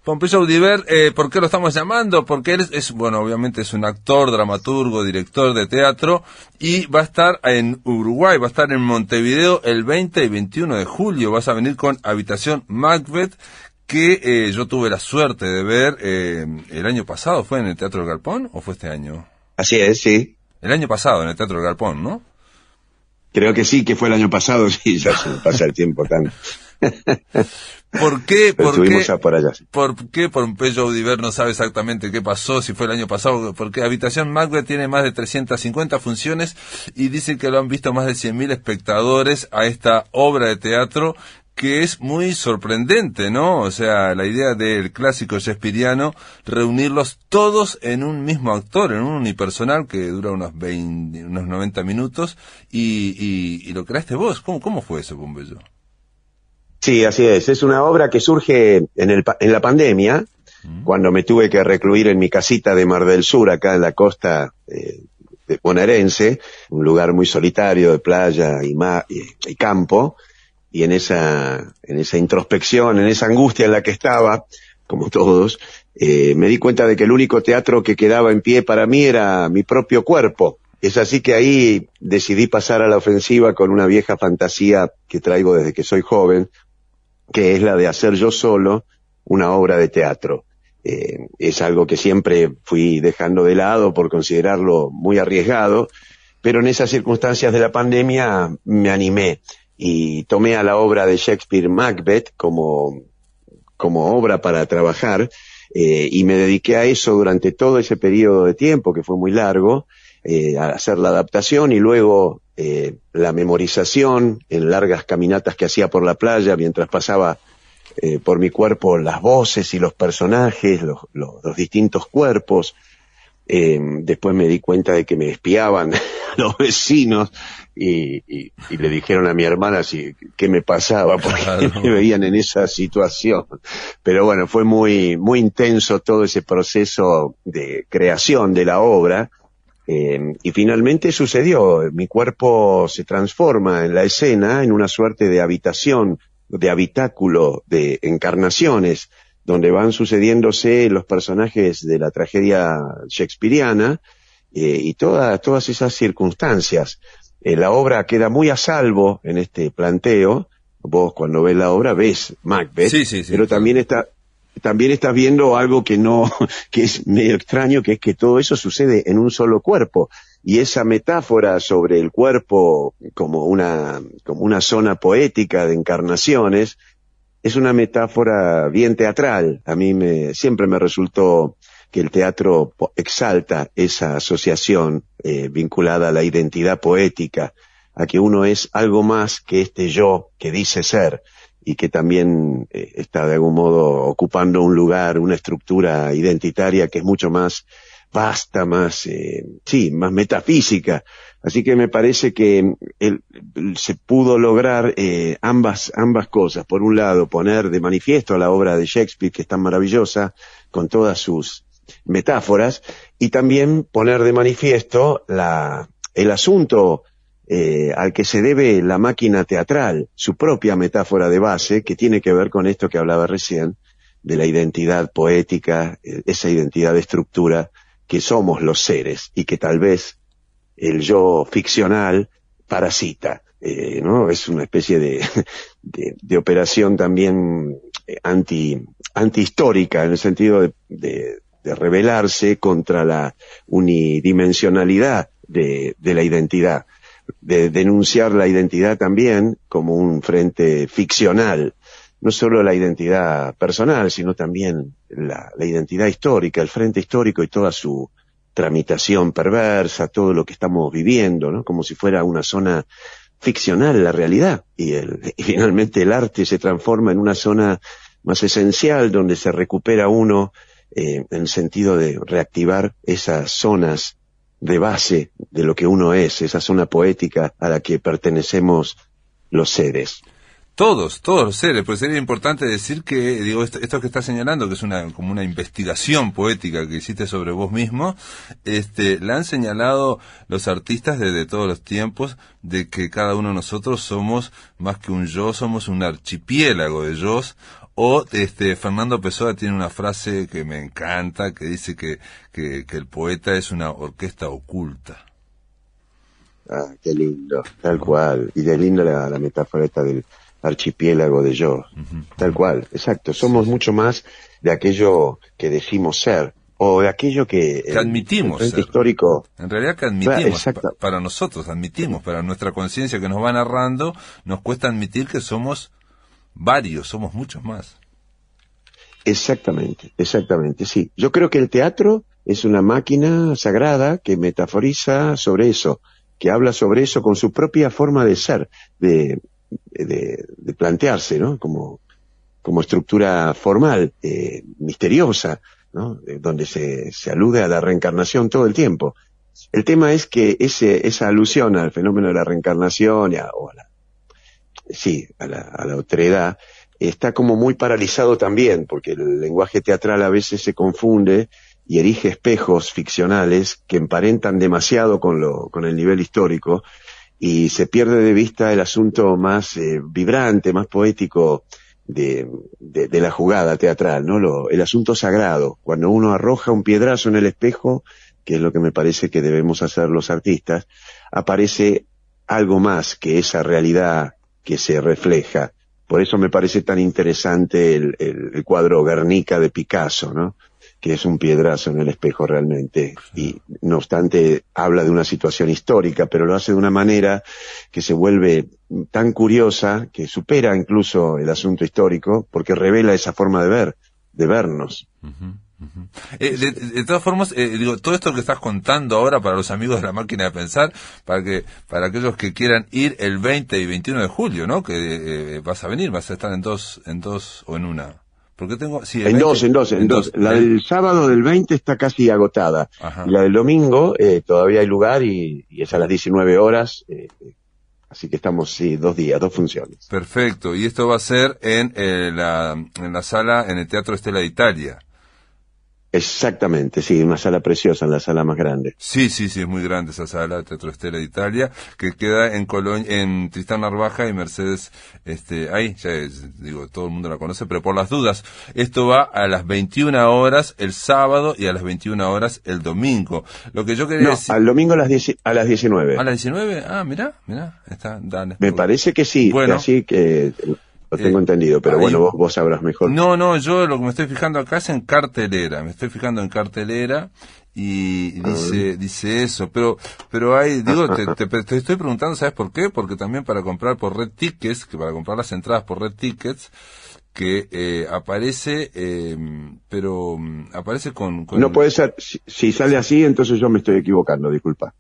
Pompeyo Audiver, ¿por qué lo estamos llamando? Porque él bueno, obviamente es un actor, dramaturgo, director de teatro, y va a estar en Uruguay, va a estar en Montevideo el 20 y 21 de julio. Vas a venir con Habitación Macbeth, que yo tuve la suerte de ver el año pasado. ¿Fue en el Teatro del Galpón o fue este año? Así es, sí. El año pasado, en el Teatro del Galpón, ¿no? Creo que sí, que fue el año pasado, sí, ya se me pasa el tiempo tanto. ¿Por qué? Estuvimos ya por allá. Sí. ¿Por qué Pompeyo Audiver no sabe exactamente qué pasó, si fue el año pasado? Porque Habitación Macbeth tiene más de 350 funciones y dicen que lo han visto más de 100.000 espectadores a esta obra de teatro, que es muy sorprendente, ¿no? O sea, la idea del clásico shakespeariano, reunirlos todos en un mismo actor, en un unipersonal que dura unos 90 minutos, y lo creaste vos. ¿Cómo fue eso, Pompeyo? Sí, así es. Es una obra que surge en la pandemia, cuando me tuve que recluir en mi casita de Mar del Sur, acá en la costa bonaerense, un lugar muy solitario de playa y campo, y en esa introspección, en esa angustia en la que estaba, como todos, me di cuenta de que el único teatro que quedaba en pie para mí era mi propio cuerpo. Es así que ahí decidí pasar a la ofensiva con una vieja fantasía que traigo desde que soy joven, que es la de hacer yo solo una obra de teatro. Es algo que siempre fui dejando de lado por considerarlo muy arriesgado, pero en esas circunstancias de la pandemia me animé y tomé a la obra de Shakespeare Macbeth como obra para trabajar, y me dediqué a eso durante todo ese periodo de tiempo, que fue muy largo, a hacer la adaptación y luego la memorización en largas caminatas que hacía por la playa mientras pasaba por mi cuerpo las voces y los personajes, los distintos cuerpos. Después me di cuenta de que me espiaban los vecinos y le dijeron a mi hermana qué me pasaba, porque me veían en esa situación. Pero bueno, fue muy, muy intenso todo ese proceso de creación de la obra. Y finalmente sucedió, mi cuerpo se transforma en la escena en una suerte de habitación, de habitáculo, de encarnaciones, donde van sucediéndose los personajes de la tragedia shakespeariana, y todas esas circunstancias. La obra queda muy a salvo en este planteo. Vos cuando ves la obra ves Macbeth, sí, pero también estás viendo algo que es medio extraño, que es que todo eso sucede en un solo cuerpo. Y esa metáfora sobre el cuerpo como una zona poética de encarnaciones, es una metáfora bien teatral. A mí siempre me resultó que el teatro exalta esa asociación vinculada a la identidad poética, a que uno es algo más que este yo que dice ser, y que también está de algún modo ocupando un lugar, una estructura identitaria que es mucho más vasta, más metafísica. Así que me parece que se pudo lograr ambas cosas. Por un lado, poner de manifiesto la obra de Shakespeare, que es tan maravillosa, con todas sus metáforas, y también poner de manifiesto el asunto al que se debe la máquina teatral, su propia metáfora de base, que tiene que ver con esto que hablaba recién, de la identidad poética, esa identidad de estructura que somos los seres, y que tal vez el yo ficcional parasita, ¿no? Es una especie de operación también antihistórica, en el sentido de rebelarse contra la unidimensionalidad de la identidad, de denunciar la identidad también como un frente ficcional, no solo la identidad personal, sino también la identidad histórica, el frente histórico y toda su tramitación perversa, todo lo que estamos viviendo, ¿no? Como si fuera una zona ficcional la realidad, y finalmente el arte se transforma en una zona más esencial, donde se recupera uno en el sentido de reactivar esas zonas de base de lo que uno es, esa zona poética a la que pertenecemos los seres. Todos los seres, pues sería importante decir que, digo, esto que estás señalando, que es como una investigación poética que hiciste sobre vos mismo, la han señalado los artistas desde todos los tiempos, de que cada uno de nosotros somos más que un yo, somos un archipiélago de yos, O Fernando Pessoa tiene una frase que me encanta, que dice que el poeta es una orquesta oculta. Ah, qué lindo, tal cual. Y de lindo la metáfora esta del archipiélago de yo. Tal cual, exacto. Somos mucho más de aquello que decimos ser, o de aquello que admitimos el ser. Histórico. En realidad que admitimos, Claro, para nosotros admitimos, para nuestra conciencia que nos va narrando, nos cuesta admitir que somos varios, somos muchos más. exactamente, sí. Yo creo que el teatro es una máquina sagrada que metaforiza sobre eso, que habla sobre eso con su propia forma de ser, de plantearse, ¿no? Como estructura formal, misteriosa, ¿no? Donde se alude a la reencarnación todo el tiempo. El tema es que esa alusión al fenómeno de la reencarnación a la otredad, está como muy paralizado también, porque el lenguaje teatral a veces se confunde y erige espejos ficcionales que emparentan demasiado con el nivel histórico, y se pierde de vista el asunto más vibrante, más poético de la jugada teatral, ¿no? El asunto sagrado, cuando uno arroja un piedrazo en el espejo, que es lo que me parece que debemos hacer los artistas, aparece algo más que esa realidad que se refleja. Por eso me parece tan interesante el cuadro Guernica de Picasso, ¿no? Que es un piedrazo en el espejo realmente. Y no obstante habla de una situación histórica, pero lo hace de una manera que se vuelve tan curiosa, que supera incluso el asunto histórico, porque revela esa forma de vernos. De todas formas, todo esto que estás contando ahora para los amigos de la máquina de pensar, para aquellos que quieran ir el 20 y 21 de julio, ¿no? Que vas a venir, vas a estar en dos o en una. Porque tengo, sí, en dos. La del sábado del 20 está casi agotada. Ajá. Y la del domingo todavía hay lugar y es a las 19 horas. Así que estamos, 2 días, 2 funciones. Perfecto. Y esto va a ser en la sala, en el Teatro Stella d'Italia. Exactamente, sí, una sala preciosa, en la sala más grande. Sí, es muy grande esa sala, Teatro Stella d'Italia, que queda en en Tristán Narvaja y Mercedes, ahí, todo el mundo la conoce, pero por las dudas, esto va a las 21 horas el sábado y a las 21 horas el domingo. Lo que yo quería decir... al domingo a las 19. ¿A las 19? Ah, mirá, está, dale. Me parece que sí, bueno, así que... Lo tengo entendido, pero bueno, vos sabrás mejor. No, yo lo que me estoy fijando acá es en cartelera. Me estoy fijando en cartelera y dice eso. Pero hay, te estoy preguntando, ¿sabes por qué? Porque también para comprar por Red Tickets, que para comprar las entradas por Red Tickets, que aparece, pero aparece con... No puede ser, si sale así, entonces yo me estoy equivocando, disculpa.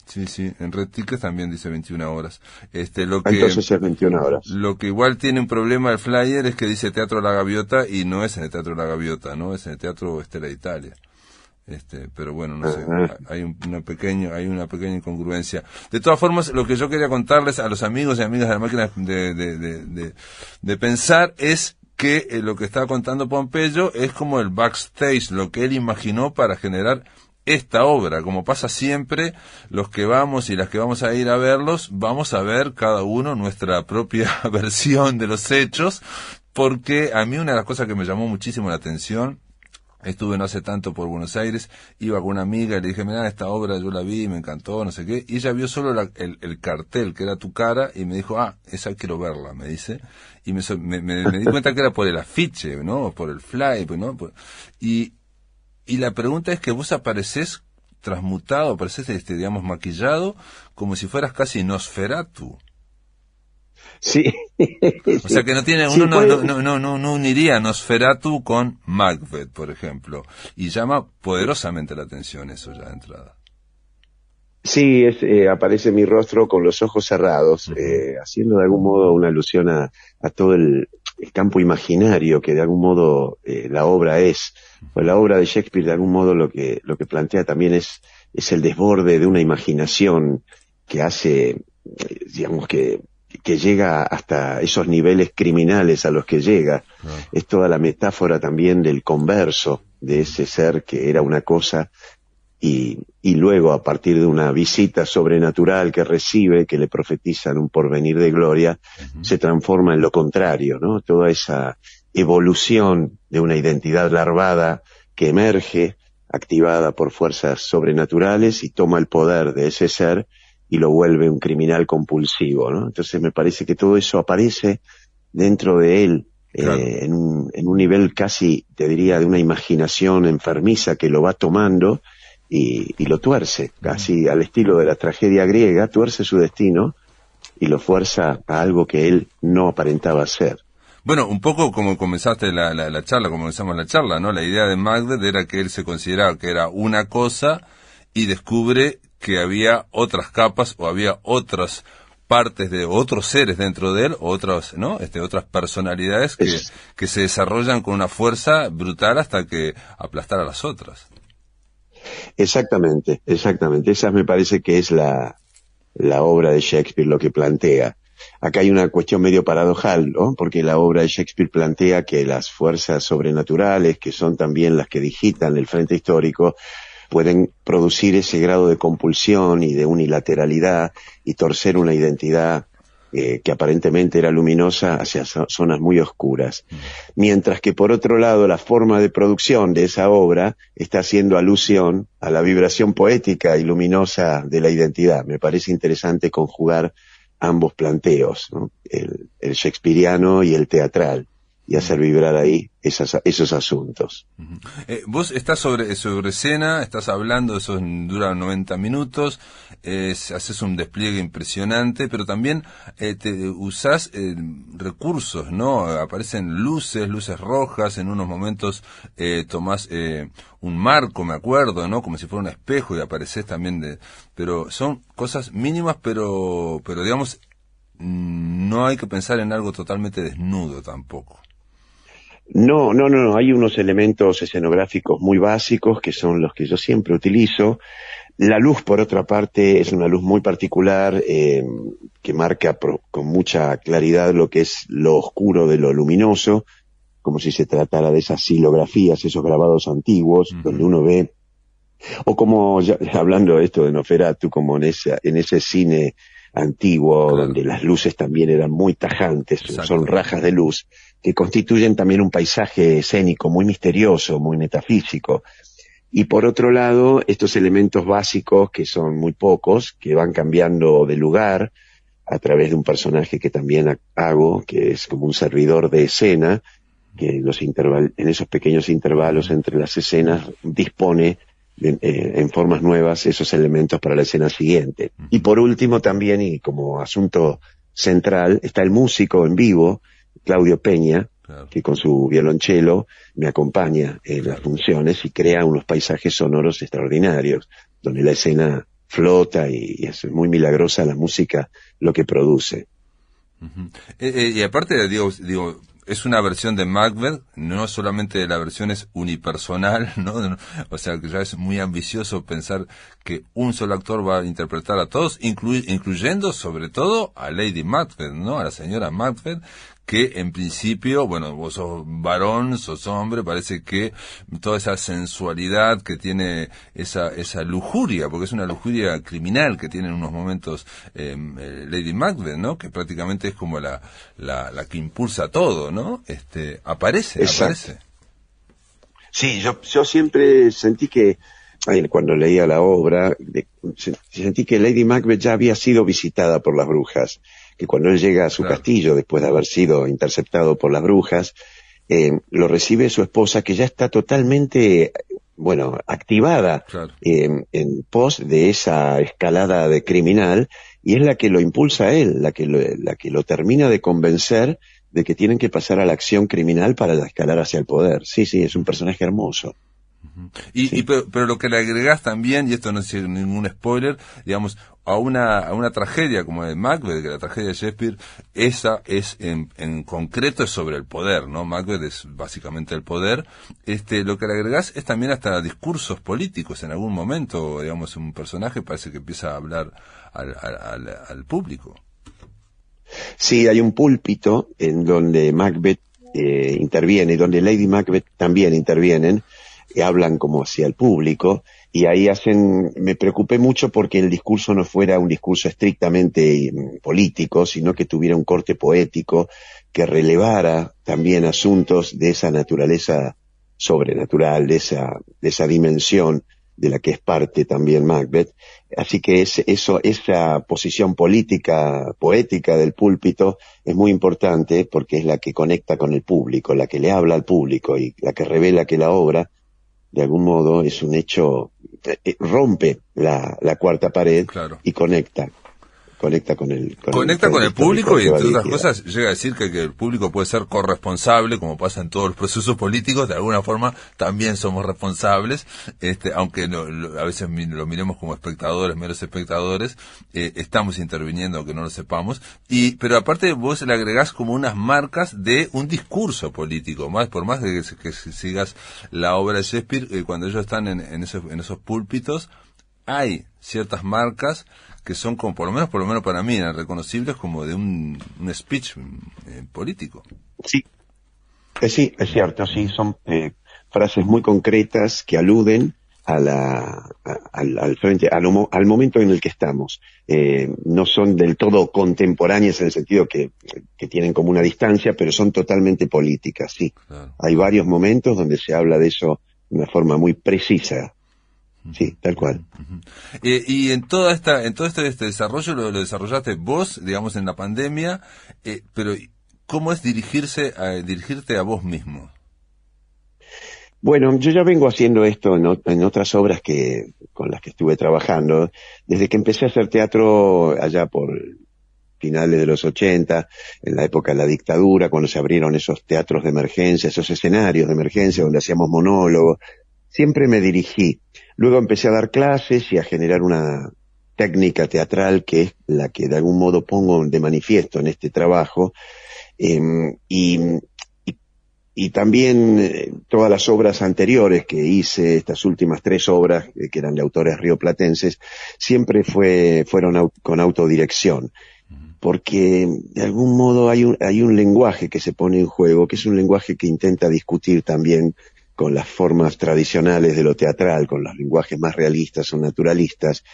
Sí, en Red Tickets también dice 21 horas. Entonces es 21 horas. Lo que igual tiene un problema el flyer es que dice Teatro La Gaviota y no es en el Teatro La Gaviota, ¿no? Es en el Teatro Stella d'Italia. Pero bueno, no sé, hay una pequeña incongruencia. De todas formas, lo que yo quería contarles a los amigos y amigas de la máquina de pensar es que lo que estaba contando Pompeyo es como el backstage, lo que él imaginó para generar esta obra. Como pasa siempre, los que vamos y las que vamos a ir a verlos, vamos a ver cada uno nuestra propia versión de los hechos, porque a mí una de las cosas que me llamó muchísimo la atención, estuve no hace tanto por Buenos Aires, iba con una amiga y le dije, mirá, esta obra yo la vi, me encantó, no sé qué, y ella vio solo el cartel, que era tu cara, y me dijo, esa quiero verla, me dice, y me di cuenta que era por el afiche, ¿no? Por el fly, ¿no? Y la pregunta es que vos aparecés transmutado, aparecés, digamos, maquillado, como si fueras casi Nosferatu. Sí. O sea que no tiene, no uniría Nosferatu con Macbeth, por ejemplo, y llama poderosamente la atención eso ya de entrada. Sí, aparece mi rostro con los ojos cerrados, haciendo de algún modo una alusión a todo el campo imaginario que de algún modo la obra es. Pues la obra de Shakespeare de algún modo lo que plantea también es el desborde de una imaginación que hace, digamos que llega hasta esos niveles criminales a los que llega. Es toda la metáfora también del converso, de ese ser que era una cosa y luego a partir de una visita sobrenatural que recibe, que le profetizan un porvenir de gloria, se transforma en lo contrario, ¿no? Toda esa evolución de una identidad larvada que emerge, activada por fuerzas sobrenaturales y toma el poder de ese ser y lo vuelve un criminal compulsivo, ¿no? Entonces me parece que todo eso aparece dentro de él, Claro. en un nivel casi, te diría, de una imaginación enfermiza que lo va tomando y lo tuerce, casi al estilo de la tragedia griega, tuerce su destino y lo fuerza a algo que él no aparentaba ser. Bueno, un poco como comenzaste la charla, como comenzamos la charla, ¿no? La idea de Macbeth era que él se consideraba que era una cosa y descubre que había otras capas o había otras partes de otros seres dentro de él, otras, ¿no? Otras personalidades que se desarrollan con una fuerza brutal hasta que aplastar a las otras. Exactamente. Esa me parece que es la obra de Shakespeare, lo que plantea. Acá hay una cuestión medio paradojal, ¿no? Porque la obra de Shakespeare plantea que las fuerzas sobrenaturales, que son también las que digitan el frente histórico, pueden producir ese grado de compulsión y de unilateralidad y torcer una identidad que aparentemente era luminosa hacia zonas muy oscuras. Mientras que por otro lado la forma de producción de esa obra está haciendo alusión a la vibración poética y luminosa de la identidad. Me parece interesante conjugar ambos planteos, ¿no? El shakespeariano y el teatral, y hacer vibrar ahí esos asuntos. Vos estás sobre escena, estás hablando, eso dura 90 minutos, haces un despliegue impresionante, pero también usás recursos, ¿no? Aparecen luces rojas, en unos momentos tomás un marco, me acuerdo, ¿no? Como si fuera un espejo y apareces también pero son cosas mínimas, pero digamos, no hay que pensar en algo totalmente desnudo tampoco. No, hay unos elementos escenográficos muy básicos que son los que yo siempre utilizo. La luz, por otra parte, es una luz muy particular que marca con mucha claridad lo que es lo oscuro de lo luminoso, como si se tratara de esas silografías, esos grabados antiguos, donde uno ve, o como, ya, hablando de esto de Noferatu, como en ese cine antiguo, Claro. donde las luces también eran muy tajantes, Exacto. son rajas de luz, que constituyen también un paisaje escénico muy misterioso, muy metafísico. Y por otro lado, estos elementos básicos, que son muy pocos, que van cambiando de lugar a través de un personaje que también hago, que es como un servidor de escena, que en esos pequeños intervalos entre las escenas dispone en formas nuevas esos elementos para la escena siguiente. Y por último también, y como asunto central, está el músico en vivo, Claudio Peña, Claro. que con su violonchelo me acompaña en las funciones y crea unos paisajes sonoros extraordinarios, donde la escena flota y es muy milagrosa la música lo que produce. Y aparte, digo, es una versión de Macbeth, no solamente la versión es unipersonal, ¿no? O sea, que ya es muy ambicioso pensar que un solo actor va a interpretar a todos, incluyendo sobre todo a Lady Macbeth, ¿no? A la señora Macbeth, que en principio, bueno, vos sos varón, sos hombre, parece que toda esa sensualidad que tiene esa lujuria, porque es una lujuria criminal que tiene en unos momentos Lady Macbeth, ¿no? Que prácticamente es como la que impulsa todo, ¿no? Aparece. Sí, yo siempre sentí que, cuando leía la obra, sentí que Lady Macbeth ya había sido visitada por las brujas, que cuando él llega a su castillo, después de haber sido interceptado por las brujas, lo recibe su esposa, que ya está totalmente, activada en pos de esa escalada de criminal, y es la que lo impulsa a él, la que lo termina de convencer de que tienen que pasar a la acción criminal para escalar hacia el poder. Sí, es un personaje hermoso. Pero lo que le agregás también, y esto no es ningún spoiler, digamos, a una tragedia como de Macbeth, que la tragedia de Shakespeare, esa es en concreto es sobre el poder, ¿no? Macbeth es básicamente el poder. Lo que le agregás es también hasta discursos políticos. En algún momento, digamos, un personaje parece que empieza a hablar al público. Sí, hay un púlpito en donde Macbeth interviene, y donde Lady Macbeth también intervienen, hablan como hacia el público, Y ahí me preocupé mucho porque el discurso no fuera un discurso estrictamente político, sino que tuviera un corte poético, que relevara también asuntos de esa naturaleza sobrenatural, de esa dimensión de la que es parte también Macbeth. Así que esa posición política, poética del púlpito es muy importante porque es la que conecta con el público, la que le habla al público y la que revela que la obra, de algún modo, es un hecho, rompe la cuarta pared. Claro. Y conecta con el público y, entre otras cosas, llega a decir que el público puede ser corresponsable, como pasa en todos los procesos políticos. De alguna forma también somos responsables, aunque a veces lo miremos como espectadores, meros espectadores, estamos interviniendo aunque no lo sepamos. Pero aparte vos le agregás como unas marcas de un discurso político, por más que sigas la obra de Shakespeare, cuando ellos están en esos púlpitos, hay ciertas marcas que son como, por lo menos para mí, reconocibles como de un speech político. Sí, sí, es cierto, sí, son frases muy concretas que aluden al frente, al momento en el que estamos. No son del todo contemporáneas en el sentido que tienen como una distancia, pero son totalmente políticas, sí. Claro. Hay varios momentos donde se habla de eso de una forma muy precisa. Sí, tal cual. Y en todo este desarrollo lo desarrollaste vos, digamos, en la pandemia, pero ¿cómo es dirigirte a vos mismo? Bueno, yo ya vengo haciendo esto en otras obras con las que estuve trabajando, desde que empecé a hacer teatro allá por finales de los 80, en la época de la dictadura, cuando se abrieron esos teatros de emergencia, esos escenarios de emergencia donde hacíamos monólogos. Siempre me dirigí. Luego empecé a dar clases y a generar una técnica teatral que es la que de algún modo pongo de manifiesto en este trabajo. Y también todas las obras anteriores que hice, estas últimas 3 obras que eran de autores rioplatenses, siempre fueron con autodirección. Porque de algún modo hay un lenguaje que se pone en juego, que es un lenguaje que intenta discutir también con las formas tradicionales de lo teatral, con los lenguajes más realistas o naturalistas,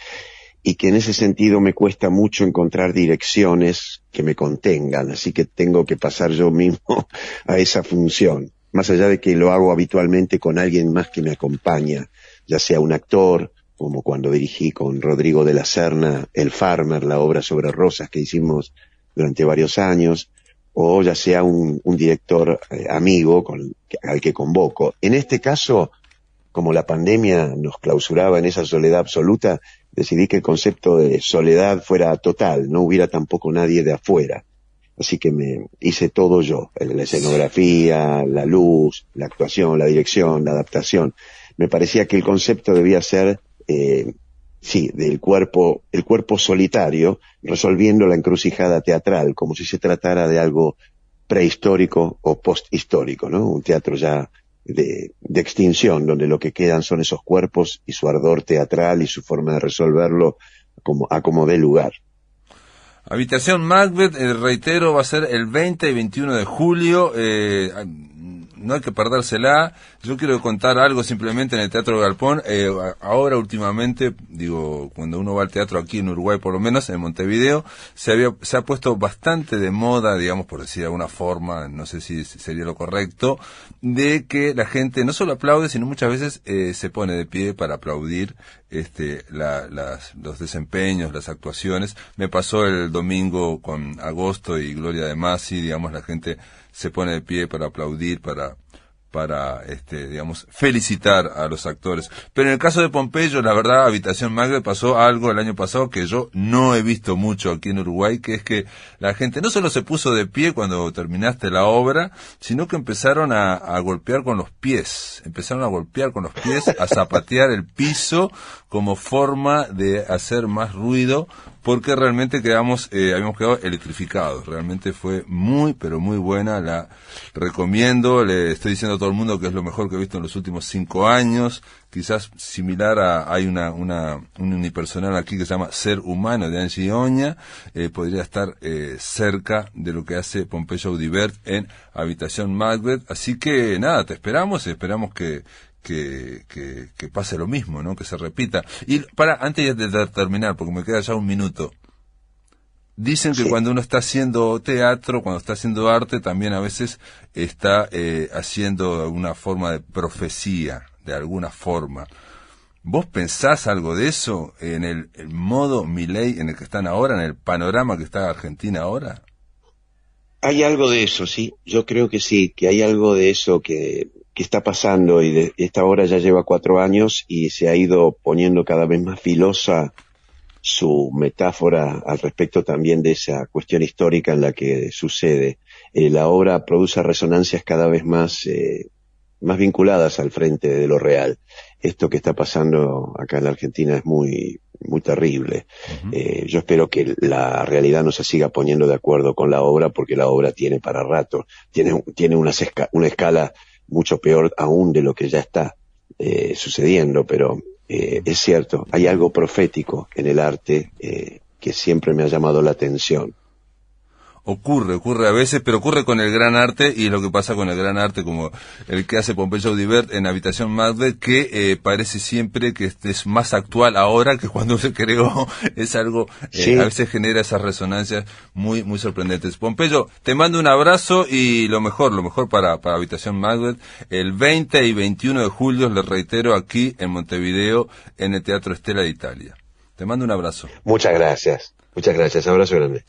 y que en ese sentido me cuesta mucho encontrar direcciones que me contengan, así que tengo que pasar yo mismo a esa función, más allá de que lo hago habitualmente con alguien más que me acompaña, ya sea un actor, como cuando dirigí con Rodrigo de la Serna El Farmer, la obra sobre rosas que hicimos durante varios años, o ya sea un director amigo al que convoco. En este caso, como la pandemia nos clausuraba en esa soledad absoluta, decidí que el concepto de soledad fuera total, no hubiera tampoco nadie de afuera. Así que me hice todo yo, la escenografía, la luz, la actuación, la dirección, la adaptación. Me parecía que el concepto debía ser, el cuerpo solitario, resolviendo la encrucijada teatral, como si se tratara de algo prehistórico o posthistórico, ¿no? Un teatro ya de extinción, donde lo que quedan son esos cuerpos y su ardor teatral y su forma de resolverlo a como dé lugar. Habitación Macbeth, reitero, va a ser el 20 y 21 de julio, no hay que perdérsela. Yo quiero contar algo simplemente en el Teatro Galpón. Ahora últimamente, cuando uno va al teatro aquí en Uruguay, por lo menos en Montevideo, se ha puesto bastante de moda, digamos, por decir de alguna forma, no sé si sería lo correcto, de que la gente no solo aplaude, sino muchas veces se pone de pie para aplaudir los desempeños, las actuaciones. Me pasó el domingo con Agosto y Gloria de Masi, digamos, la gente se pone de pie para aplaudir, para felicitar a los actores. Pero en el caso de Pompeyo, la verdad, Habitación Macbeth, pasó algo el año pasado que yo no he visto mucho aquí en Uruguay, que es que la gente no solo se puso de pie cuando terminaste la obra, sino que empezaron a golpear con los pies, a zapatear el piso como forma de hacer más ruido, porque realmente habíamos quedado electrificados. Realmente fue muy, pero muy buena, la recomiendo, le estoy diciendo a todo el mundo que es lo mejor que he visto en los últimos 5 años, quizás similar hay un unipersonal aquí que se llama Ser Humano de Angie Oña, podría estar cerca de lo que hace Pompeyo Audibert en Habitación Macbeth, así que nada, te esperamos que que pase lo mismo, ¿no? Que se repita. Y antes de terminar, porque me queda ya un minuto. Dicen que Sí. cuando uno está haciendo teatro, cuando está haciendo arte, también a veces está haciendo alguna forma de profecía, de alguna forma. ¿Vos pensás algo de eso en el modo Milei en el que están ahora, en el panorama que está Argentina ahora? Hay algo de eso, sí. Yo creo que sí, que hay algo de eso que está pasando y esta obra ya lleva 4 años y se ha ido poniendo cada vez más filosa su metáfora al respecto también de esa cuestión histórica en la que sucede. La obra produce resonancias cada vez más vinculadas al frente de lo real. Esto que está pasando acá en la Argentina es muy, muy terrible. Uh-huh. Yo espero que la realidad no se siga poniendo de acuerdo con la obra, porque la obra tiene para rato, tiene una escala mucho peor aún de lo que ya está sucediendo, pero es cierto, hay algo profético en el arte que siempre me ha llamado la atención. Ocurre a veces, pero ocurre con el gran arte, y lo que pasa con el gran arte, como el que hace Pompeyo Audibert en Habitación Macbeth, que parece siempre que es más actual ahora que cuando se creó. Es algo, Sí. a veces genera esas resonancias muy, muy sorprendentes. Pompeyo, te mando un abrazo y lo mejor para Habitación Macbeth, el 20 y 21 de julio, les reitero, aquí en Montevideo, en el Teatro Stella de Italia. Te mando un abrazo. Muchas gracias, abrazo grande.